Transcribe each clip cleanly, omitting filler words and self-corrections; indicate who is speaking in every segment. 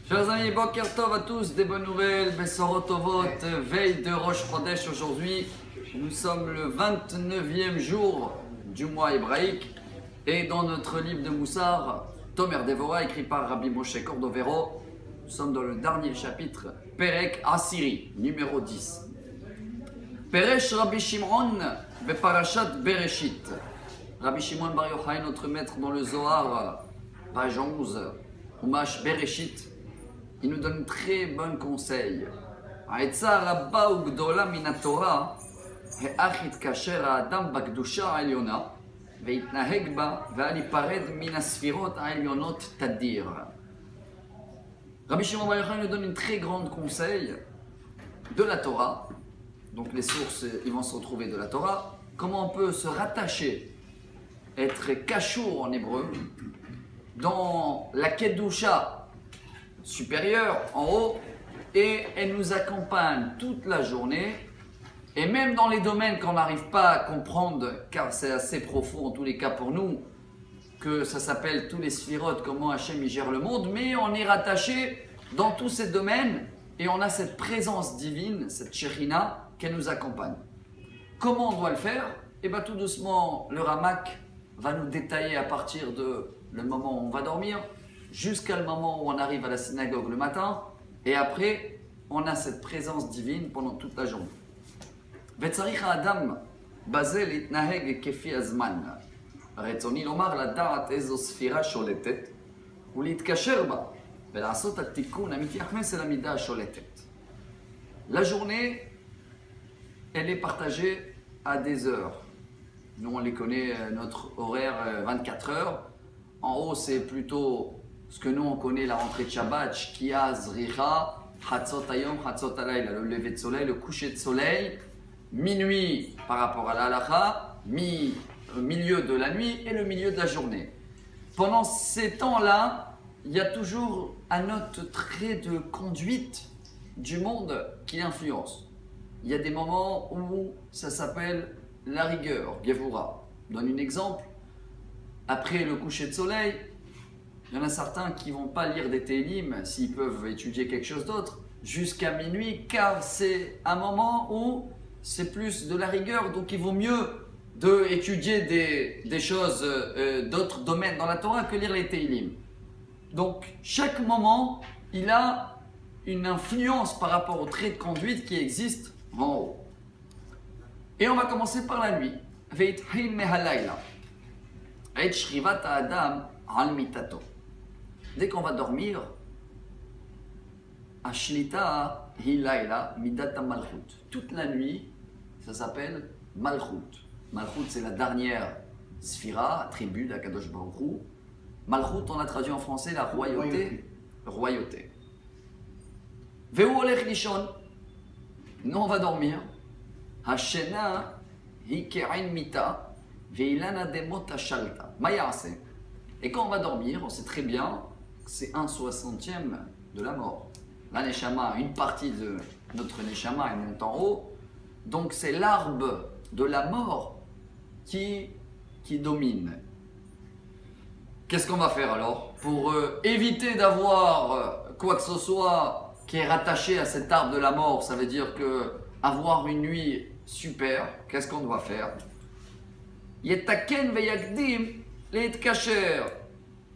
Speaker 1: Chers amis, Boker Tov à tous, des bonnes nouvelles, Bessorot Tovot, veille de Rosh Chodesh aujourd'hui. Nous sommes le 29e jour du mois hébraïque et dans notre livre de Moussar, Tomer Devora, écrit par Rabbi Moshe Cordovero, nous sommes dans le dernier chapitre, Perek Asiri, numéro 10. Peresh Rabbi Shimon, Beparashat Bereshit. Rabbi Shimon Bar Yochai, notre maître dans le Zohar, page 11, Humash Bereshit, il nous donne très bon conseil. Ha'etza rabba ugdola min haTorah, he'ach yitkacher ha'adam b'kedusha ha'elyona, ve'yitnaheg ba ve'al yipared min hasfirot ha'elyonot tadir. Rabbi Shimon Bar Yochai nous donne un très grand conseil de la Torah. Donc les sources, ils vont se retrouver de la Torah. Comment on peut se rattacher, être kashour en hébreu, dans la kedusha supérieure, en haut, et elle nous accompagne toute la journée, et même dans les domaines qu'on n'arrive pas à comprendre, car c'est assez profond en tous les cas pour nous, que ça s'appelle tous les sphirotes, comment Hachem y gère le monde, mais on est rattaché dans tous ces domaines, et on a cette présence divine, cette Shekhinah, qui nous accompagne. Comment on doit le faire? Et bien tout doucement, le Ramak va nous détailler à partir de le moment où on va dormir, jusqu'à le moment où on arrive à la synagogue le matin, et après, on a cette présence divine pendant toute la journée. Vetzarich ha'adam bazel itnaheg kefi hazman. רצוני לומר לדעת איזו ספירה שולטת ולהתקשר בה ולעשות התיקון המתייחס אל המידה השולטת. La journée, elle est partagée à des heures. Nous, on les connaît, notre horaire 24 heures. En haut, c'est plutôt ce que nous, on connaît, la rentrée de Shabbat, Shkia, Zricha, Hatzot Hayom, Hatzot Halayla, le lever de soleil, le coucher de soleil, minuit par rapport à la halacha, milieu de la nuit et le milieu de la journée. Pendant ces temps-là, il y a toujours un autre trait de conduite du monde qui influence. Il y a des moments où ça s'appelle la rigueur, Gevura. Je donne un exemple. Après le coucher de soleil, il y en a certains qui ne vont pas lire des télim s'ils peuvent étudier quelque chose d'autre jusqu'à minuit, car c'est un moment où c'est plus de la rigueur, donc il vaut mieux d'étudier des choses d'autres domaines dans la Torah que lire les télim. Donc chaque moment, il a une influence par rapport aux traits de conduite qui existent en haut. Et on va commencer par la nuit. Ve'ithil mehalayla. Et shrivat ha'adam al mitato. Dès qu'on va dormir, Ashlita hilayla midata malchut. Toute la nuit, ça s'appelle malchut. Malchut, c'est la dernière sphira, attribut d'Akadosh Baruch Hu. Malchut, on a traduit en français la royauté. Royauté. Ve'u olech lishon. Nous, on va dormir. Hashena hi ke'ain mita ve'ilana demot hashalta. Mayase. Et quand on va dormir, on sait très bien que c'est 1/60e de la mort. La Neshama, une partie de notre Neshama est monte en haut. Donc c'est l'arbre de la mort qui domine. Qu'est-ce qu'on va faire alors? Pour éviter d'avoir quoi que ce soit qui est rattaché à cet arbre de la mort, ça veut dire que avoir une nuit super, qu'est-ce qu'on doit faire? Yetaken veyakdim leitkacher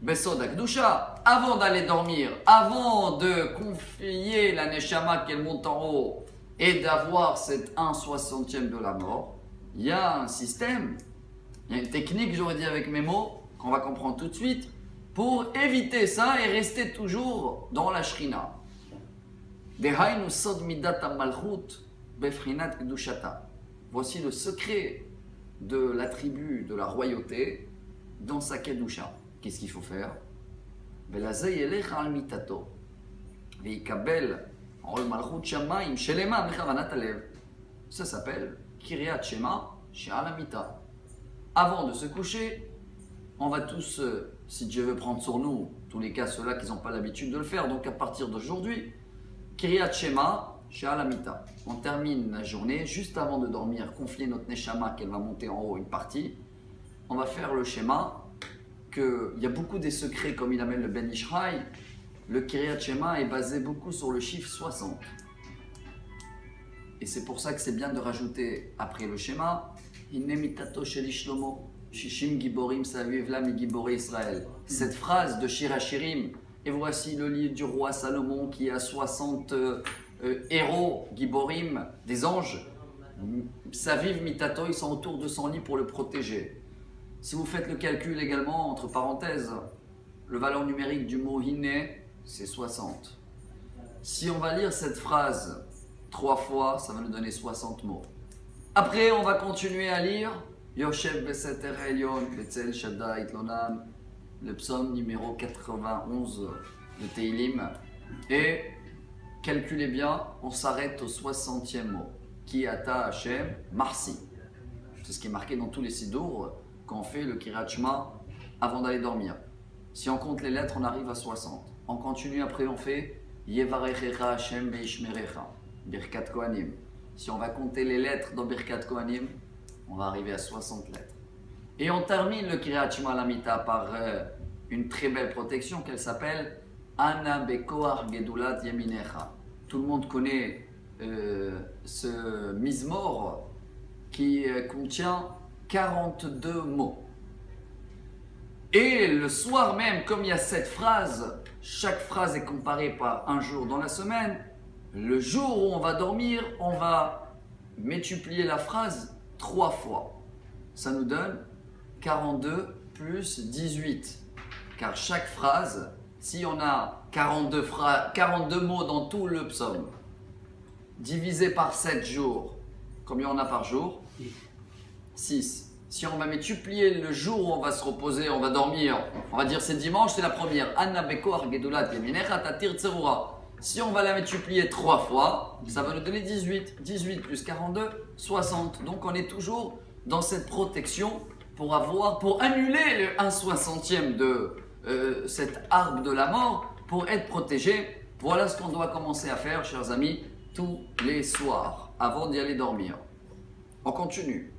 Speaker 1: besod hakdusha. Avant d'aller dormir, avant de confier la neshama qu'elle monte en haut et d'avoir cette 1/60e de la mort, il y a un système, il y a une technique, j'aurais dit avec mes mots, qu'on va comprendre tout de suite, pour éviter ça et rester toujours dans la shrina. Dehainu sod midat malchut befrinat kedushata. Voici le secret de l'attribut de la royauté dans sa kedusha. Qu'est-ce qu'il faut faire? Velazay elech al mitato veikabel ol malchut shamayim shelema mechavanat alev. Ça s'appelle Kiryat Shema she'al hamita. Avant de se coucher, on va tous, si Dieu veut prendre sur nous, tous les cas ceux-là qui n'ont pas l'habitude de le faire, donc à partir d'aujourd'hui, Kiryat Shema she'al hamita. On termine la journée, juste avant de dormir, confier notre neshama qu'elle va monter en haut une partie. On va faire le schéma qu'il y a beaucoup des secrets, comme il amène le Ben Ishraï, le Kiryat Shema est basé beaucoup sur le chiffre 60. Et c'est pour ça que c'est bien de rajouter après le schéma Shishim Giborim Savivla mi Gibori Israël. Cette phrase de Shir HaShirim, et voici le livre du roi Salomon qui a 60 héros, Giborim, des anges. Saviv Mitato, ils sont autour de son lit pour le protéger. Si vous faites le calcul également, entre parenthèses, le valeur numérique du mot Hine, c'est 60. Si on va lire cette phrase 3 fois, ça va nous donner 60 mots. Après, on va continuer à lire Yoshev Beseter Elyon, Betzel Shaddai Itlonam, le psaume numéro 91 de Teilim. Et calculez bien, on s'arrête au 60e mot. Ki ata Hashem, Marsi. C'est ce qui est marqué dans tous les sidours quand on fait le Kiryat Shema avant d'aller dormir. Si on compte les lettres, on arrive à 60. On continue après, on fait Yevarechecha Hashem Beishmerecha, Birkat Kohanim. Si on va compter les lettres dans Birkat Kohanim, on va arriver à 60 lettres. Et on termine le Kiryat Shema Lamita par une très belle protection qu'elle s'appelle Ana Bekoar Gedulat Yeminecha. Tout le monde connaît ce Mizmor qui contient 42 mots. Et le soir même, comme il y a cette phrase, chaque phrase est comparée par un jour dans la semaine. Le jour où on va dormir, on va multiplier la phrase 3 fois. Ça nous donne 42 plus 18. Car chaque phrase, si on a 42 mots dans tout le psaume, divisé par 7 jours, combien on a par jour? 6. Si on va multiplier le jour où on va se reposer, on va dormir, on va dire c'est dimanche, c'est la première. Anna Bekor Gedulat Yeminecha Tatir Tserura. Si on va la multiplier 3 fois, ça va nous donner 18. 18 plus 42, 60. Donc on est toujours dans cette protection pour annuler le 1/60e de cet arbre de la mort, pour être protégé. Voilà ce qu'on doit commencer à faire, chers amis, tous les soirs, avant d'y aller dormir. On continue.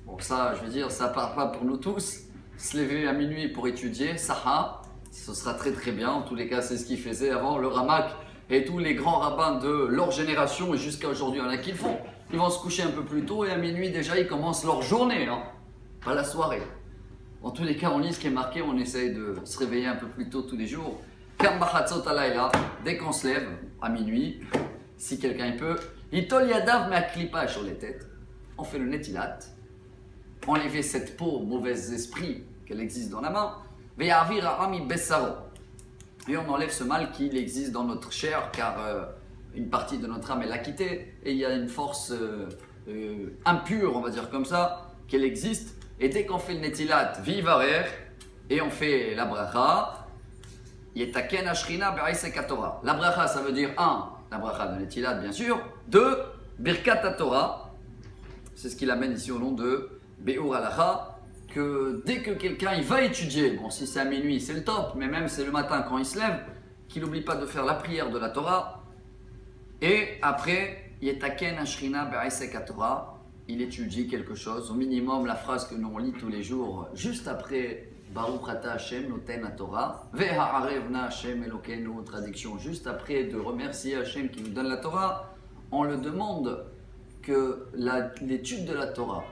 Speaker 1: Bon, ça, je veux dire, ça part pas pour nous tous. Se lever à minuit pour étudier, Saha, ce sera très très bien. En tous les cas, c'est ce qu'ils faisaient avant, le Ramak et tous les grands rabbins de leur génération et jusqu'à aujourd'hui, il y en a qui le font. Ils vont se coucher un peu plus tôt et à minuit déjà, ils commencent leur journée, hein, pas la soirée. En tous les cas, on lit ce qui est marqué, on essaye de se réveiller un peu plus tôt tous les jours. Dès qu'on se lève à minuit, si quelqu'un peut, Itol Yadav met un clipage sur les têtes. On fait le netilat. Enlever cette peau, mauvais esprit qu'elle existe dans la main. Et on enlève ce mal qui existe dans notre chair, car une partie de notre âme est l'a quitté. Et il y a une force impure, on va dire comme ça, qu'elle existe. Et dès qu'on fait le netilat, vivarer, et on fait la bracha, yetaken ashrina be'aisek Torah. La bracha, ça veut dire 1. La bracha de Netilat, bien sûr. 2. Birkat Torah. C'est ce qu'il amène ici au nom de Be'ur Halacha. Que dès que quelqu'un il va étudier, bon, si c'est à minuit, c'est le top, mais même c'est le matin quand il se lève, qu'il n'oublie pas de faire la prière de la Torah. Et après, Yetaken Ashrina Be'aisek Torah. Il étudie quelque chose, au minimum la phrase que nous on lit tous les jours, juste après Baruch Ata Hashem Noten HaTorah, Ve'ha'arevna Hashem Elokeinu, traduction, juste après de remercier Hashem qui nous donne la Torah, on le demande que l'étude de la Torah,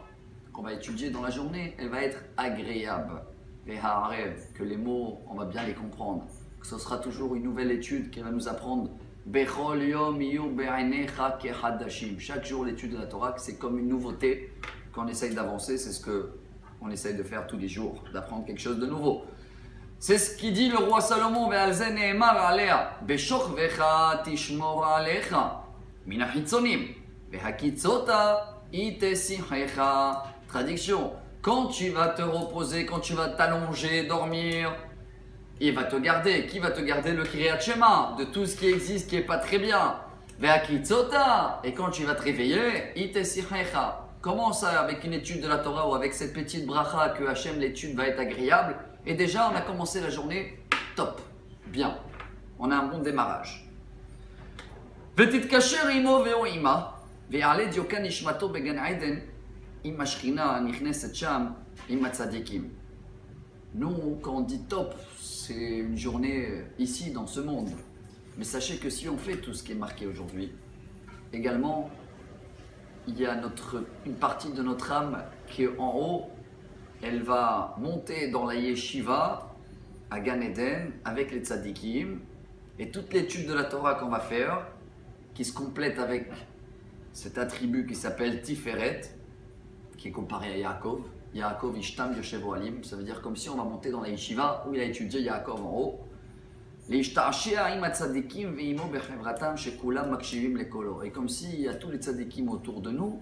Speaker 1: qu'on va étudier dans la journée, elle va être agréable. Ve'ha'arev, que les mots, on va bien les comprendre, que ce sera toujours une nouvelle étude qui va nous apprendre. Bechol Yom Yu Be'ainecha Kehadashim. Chaque jour, l'étude de la Torah, c'est comme une nouveauté qu'on essaye d'avancer, c'est ce que on essaye de faire tous les jours, d'apprendre quelque chose de nouveau. C'est ce qui dit le roi Salomon, Ve'alze ne'emar alea, Beshokvecha tishmor alecha, min hachitzonim, ve'hakitzota itesichecha. Traduction, quand tu vas te reposer, quand tu vas t'allonger, dormir, il va te garder. Qui va te garder? Le Kiryat Shema, de tout ce qui existe qui n'est pas très bien. Ve'hakitzota, et quand tu vas te réveiller, itesichecha. Commence avec une étude de la Torah ou avec cette petite bracha que Hachem, l'étude va être agréable. Et déjà, on a commencé la journée top, bien. On a un bon démarrage. V'titkacher imo ve'oima ve'ale diokan nishmato began Eden im hashchina nichneset sham im hatzadikim. Nous, quand on dit top, c'est une journée ici, dans ce monde. Mais sachez que si on fait tout ce qui est marqué aujourd'hui, également, il y a une partie de notre âme qui est en haut. Elle va monter dans la yeshiva à Gan Eden avec les tzadikim. Et toute l'étude de la Torah qu'on va faire, qui se complète avec cet attribut qui s'appelle Tiferet, qui est comparé à Yaakov. Yaakov Ishtam Yoshev Ohalim, ça veut dire comme si on va monter dans la yeshiva où il a étudié Yaakov en haut. Et comme s'il y a tous les tzadikim autour de nous,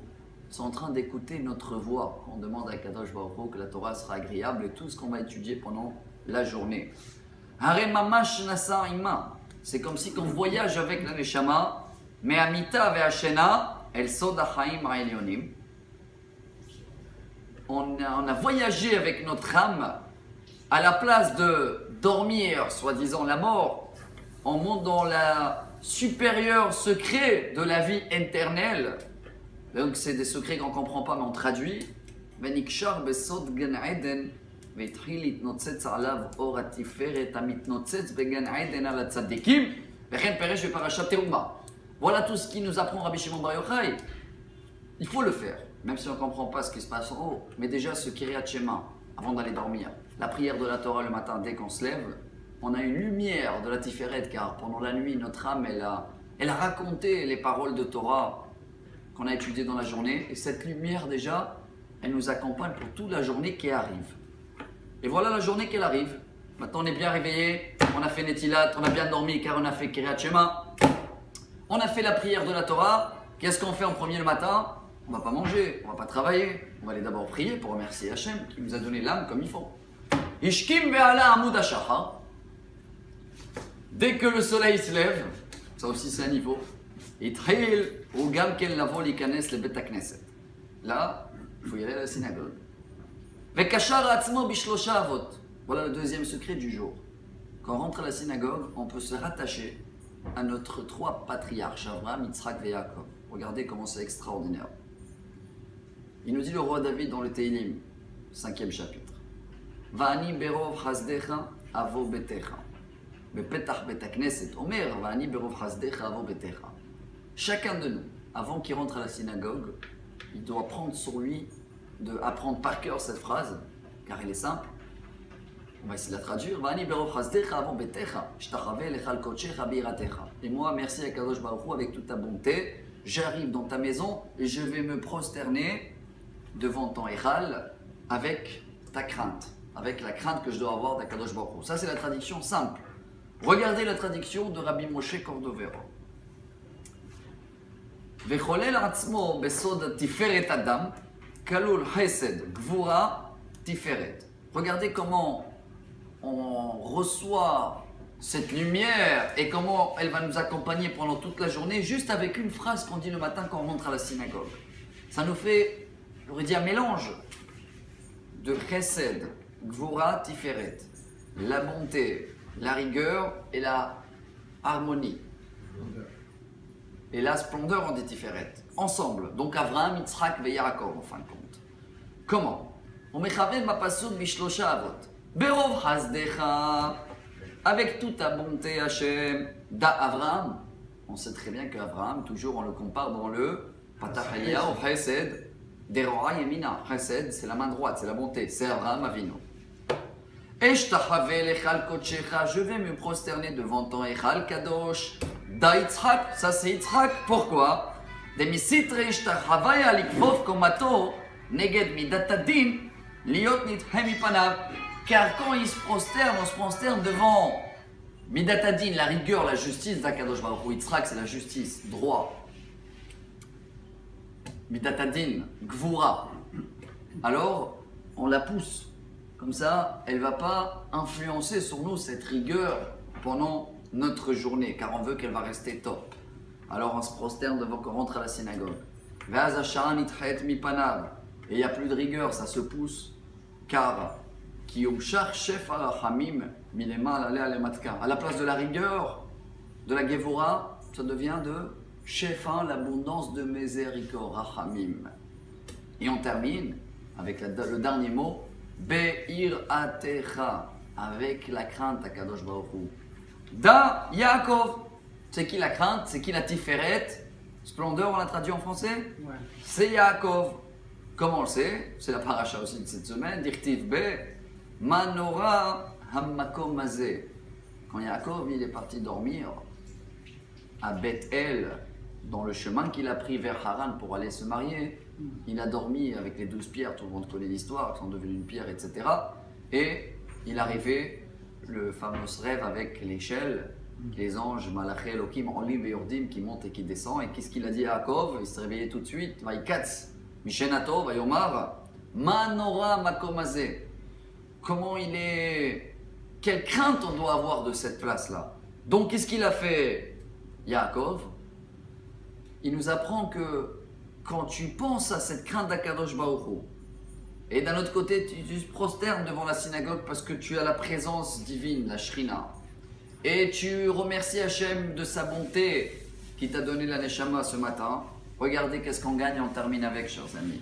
Speaker 1: sont en train d'écouter notre voix. On demande à Kadosh Baruch Hu que la Torah sera agréable et tout ce qu'on va étudier pendant la journée. C'est comme si on voyage avec la Neshama, mais Amita ve'ashena el sod ha'chaim ha'elyonim. On a voyagé avec notre âme à la place de dormir, soi-disant la mort, on monte dans la supérieure secret de la vie éternelle. Donc c'est des secrets qu'on ne comprend pas mais on traduit. Venikshar besod gan eden ve'itchil itnotzetz alav or hatiferet hamitnotzetz began eden al hatzadikim vechen peresh beparashat teruma. Voilà tout ce qui nous apprend Rabbi Shimon Bar Yochai. Il faut le faire, même si on ne comprend pas ce qui se passe en haut. Mais déjà ce Kiryat Shema, avant d'aller dormir, la prière de la Torah le matin dès qu'on se lève, on a une lumière de la Tiferet, car pendant la nuit, notre âme, elle a raconté les paroles de Torah qu'on a étudiées dans la journée. Et cette lumière, déjà, elle nous accompagne pour toute la journée qui arrive. Et voilà la journée qui arrive. Maintenant, on est bien réveillé, on a fait Netilat, on a bien dormi, car on a fait Kiryat Shema. On a fait la prière de la Torah. Qu'est-ce qu'on fait en premier le matin? On ne va pas manger, on ne va pas travailler. On va aller d'abord prier pour remercier Hachem qui nous a donné l'âme comme il faut. Ishkim ve'ala amud hashachar. Dès que le soleil se lève, ça aussi c'est un niveau. Itril ou gam ken lavo likanes le bet hakneset. Là, il faut y aller à la synagogue. Ve'kashar atzmo bishlosha avot. Voilà le deuxième secret du jour. Quand on rentre à la synagogue, on peut se rattacher à notre trois patriarches, Abraham, Yitzhak et Yaakov. Regardez comment c'est extraordinaire. Il nous dit le roi David dans le Teilim, 5e chapitre. Va'ani berov chasdecha avo betecha. Bepetach betakneset omer, va'ani berov chasdecha avo betecha. Chacun de nous, avant qu'il rentre à la synagogue, il doit prendre sur lui d'apprendre par cœur cette phrase, car elle est simple. On va essayer de la traduire. Va'ani berov chasdecha avo betecha, shtachave lechal kochecha bi'iratecha. Et moi, merci à Kadosh Baruch Hu, avec toute ta bonté, j'arrive dans ta maison et je vais me prosterner devant ton Echal avec ta crainte, avec la crainte que je dois avoir d'Akadosh Baruch Hu. Ça, c'est la traduction simple. Regardez la traduction de Rabbi Moshe Cordovero. Vecholel atzmo besod tiferet adam, kalul chesed gvura tiferet. Regardez comment on reçoit cette lumière et comment elle va nous accompagner pendant toute la journée, juste avec une phrase qu'on dit le matin quand on rentre à la synagogue. Ça nous fait, j'aurais dit, un mélange de chesed, gvura, tiferet, la bonté, la rigueur et la harmonie. Et la splendeur, on dit tiferet, ensemble. Donc Avraham, Yitzhak et Yaakov en fin de compte. Comment? On mechaven ma pasuk bishlosha avot. Berov chasdecha. Avec toute ta bonté, Hachem, d'Avraham. On sait très bien qu'Avraham, toujours on le compare dans le Patach Eliyahu au Chesed, Derora Yemina. Chesed, c'est la main droite, c'est la bonté, c'est Avraham Avinu. Eshtachave lechal kochecha, je vais me prosterner devant ton Echal Kadosh. Da Yitzhak, ça c'est Yitzhak, pourquoi? Demisitre ishtachavaya likvov komato, neged midatadin, liot nithem ipanav. Car quand il se prosterne, on se prosterne devant Midatadin, la rigueur, la justice d'Akadosh Baruch Hu. Yitzhak, c'est la justice, droit. Midatadin, Gvura. Alors, on la pousse. Comme ça, elle ne va pas influencer sur nous cette rigueur pendant notre journée, car on veut qu'elle va rester top. Alors, on se prosterne devant qu'on rentre à la synagogue. Et il n'y a plus de rigueur, ça se pousse, car à la place de la rigueur, de la Gevura, ça devient de Shefa, l'abondance de miséricorde, Rachamim. Et on termine avec le dernier mot, Be'ir atecha, avec la crainte à Kadosh Baruch Hu. Da Yaakov, c'est qui la crainte? C'est qui la tiferet? Splendeur, on l'a traduit en français?
Speaker 2: Ouais.
Speaker 1: C'est Yaakov. Comment on le sait? C'est la paracha aussi de cette semaine. Dirtiv Be, Manora Hammakom Mazé. Quand Yaakov il est parti dormir à Beth-El, dans le chemin qu'il a pris vers Haran pour aller se marier, il a dormi avec les 12 pierres, tout le monde connaît l'histoire, qui sont devenues une pierre, etc. Et il arrivait le fameux rêve avec l'échelle, les anges, Malaché, Elohim, Olim et Yordim qui montent et qui descendent. Et qu'est-ce qu'il a dit à Yaakov? Il s'est réveillé tout de suite. Vaikatz, Mishenato, Vayomar, Manora Makomazé. Comment il est. Quelle crainte on doit avoir de cette place-là. Donc qu'est-ce qu'il a fait, Yaakov? Il nous apprend que quand tu penses à cette crainte d'Akadosh Baruch Hu, et d'un autre côté tu te prosternes devant la synagogue parce que tu as la présence divine, la Shrina, et tu remercies Hachem de sa bonté qui t'a donné la Neshama ce matin, regardez qu'est-ce qu'on gagne, on termine avec, chers amis.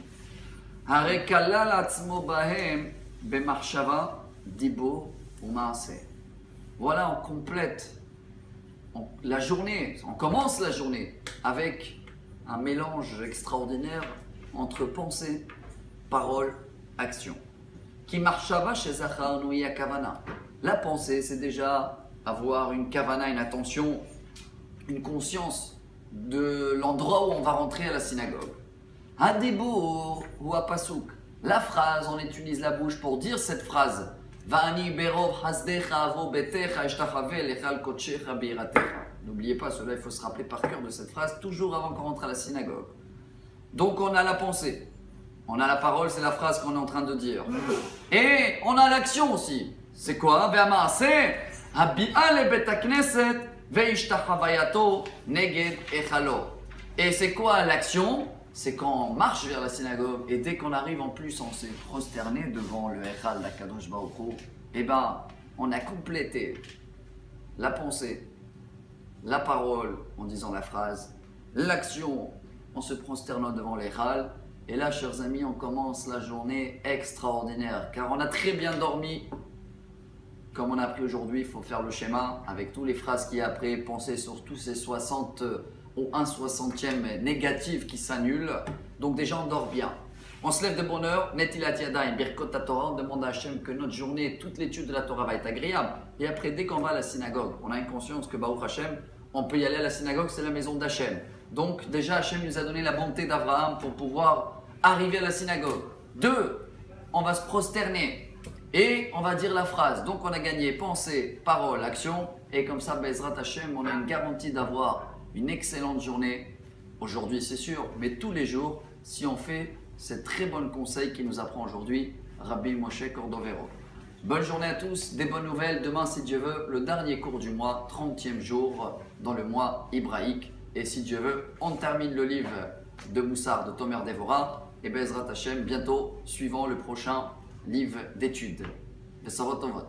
Speaker 1: Harekala latzmo bahem bemarshava dibo umaase. Voilà, on complète la journée, on commence la journée avec un mélange extraordinaire entre pensée, parole, action. Qui marchava chez Zachar Nouya Kavana. La pensée, c'est déjà avoir une kavana, une attention, une conscience de l'endroit où on va rentrer à la synagogue. Hadebour ou Apasouk. La phrase, on utilise la bouche pour dire cette phrase. Va'ani berov hasdecha avo betecha eshtachave lechal kochecha biiratecha. N'oubliez pas, cela il faut se rappeler par cœur de cette phrase, toujours avant qu'on rentre à la synagogue. Donc on a la pensée, on a la parole, c'est la phrase qu'on est en train de dire. Et on a l'action aussi. C'est quoi? Ve'amase habi'a le betakneset ve'ishtachavayato neged echalo. Et c'est quoi l'action? C'est quand on marche vers la synagogue et dès qu'on arrive en plus, on s'est prosterné devant le Echal d'Akadosh Baruch Hu, et ben on a complété la pensée, la parole en disant la phrase, l'action en se prosternant devant l'Echal. Et là, chers amis, on commence la journée extraordinaire car on a très bien dormi. Comme on a appris aujourd'hui, il faut faire le schéma avec toutes les phrases qu'il y a après, penser sur tous ces 60 ou 1/60e négatif qui s'annule. Donc déjà on dort bien. On se lève de bonne heure, Netilat Yadayim, Birkot Torah, on demande à Hachem que notre journée, toute l'étude de la Torah va être agréable. Et après, dès qu'on va à la synagogue, on a une conscience que Baruch Hachem, on peut y aller à la synagogue, c'est la maison d'Hachem. Donc déjà Hachem nous a donné la bonté d'Abraham pour pouvoir arriver à la synagogue. 2, on va se prosterner et on va dire la phrase. Donc on a gagné pensée, parole, action. Et comme ça, Bezrat Hachem, on a une garantie d'avoir une excellente journée, aujourd'hui c'est sûr, mais tous les jours, si on fait ces très bons conseils qu'il nous apprend aujourd'hui, Rabbi Moshe Cordovero. Bonne journée à tous, des bonnes nouvelles. Demain, si Dieu veut, le dernier cours du mois, 30e jour dans le mois hébraïque. Et si Dieu veut, on termine le livre de Moussard de Tomer Devora. Et Bezrat Hachem, bientôt, suivant le prochain livre d'études. Besarot Tovot.